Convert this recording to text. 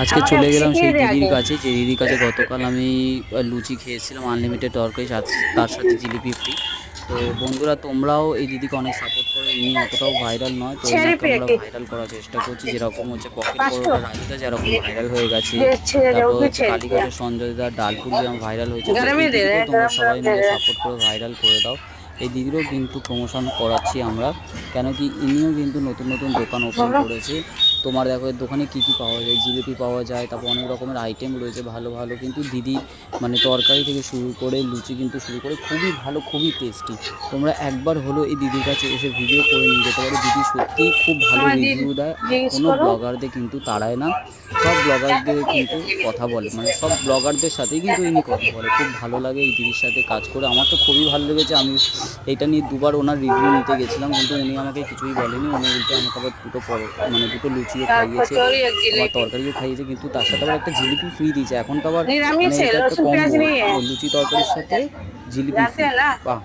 আজকে চলে গেলাম সেই দিদির কাছে, যে দিদির কাছে গতকাল আমি লুচি খেয়েছিলাম আনলিমিটেড তরকারি, তার সাথে জিলিপি ফ্রি। তো বন্ধুরা, তোমরাও এই দিদিকে অনেক সাপোর্ট করো। ইনি অতটাও ভাইরাল নয়, তো এনাকে আমরা ভাইরাল করার চেষ্টা করছি। যেরকম হচ্ছে পকেট পরোটা রাজুদা যেরকম ভাইরাল হয়ে গেছে, তারপর হচ্ছে কালীঘাটের সঞ্জয় দা ডালপুরি যেমন ভাইরাল হয়েছে, তো এই দিদিকেও তোমরা সবাই মিলে সাপোর্ট করে ভাইরাল করে দাও। এই দিদিরও কিন্তু প্রমোশন করাচ্ছি আমরা, কেন কি ইনিও কিন্তু নতুন নতুন দোকান ওপেন করেছে। তোমার দেখো এর দোকানে কী কী পাওয়া যায়, জিলিপি পাওয়া যায়, তারপর অনেক রকমের আইটেম রয়েছে ভালো ভালো। কিন্তু দিদি মানে তরকারি থেকে শুরু করে লুচি কিন্তু শুরু করে খুবই ভালো, খুবই টেস্টি। তোমরা একবার হলো এই দিদির কাছে এসে ভিডিও করে নিয়ে যেতে পারো। দিদি সত্যিই খুব ভালো রিভিউ দেয়, আর কোনো ব্লগারদের কিন্তু তাড়ায় না। সব ব্লগারদের কিন্তু কথা বলে, মানে সব ব্লগারদের সাথেই কিন্তু ইনি কথা বলে। খুব ভালো লাগে এই দিদির সাথে কাজ করে, আমার তো খুবই ভালো লেগেছে। আমি এটা নিয়ে দুবার ওনার রিভিউ নিতে গেছিলাম, কিন্তু উনি আমাকে কিছুই বলেনি। উনি উল্টে আমাকে আবার দুটো লুচিও খাইয়েছে, আবার তরকারিও খাইয়েছে, কিন্তু তার সাথে আবার একটা জিলিপি ফ্রি দিয়েছে। এখন তো আবার মানে এটা একটা কম্বো, লুচি তরকারির সাথে জিলিপি ফ্রি। বাহ!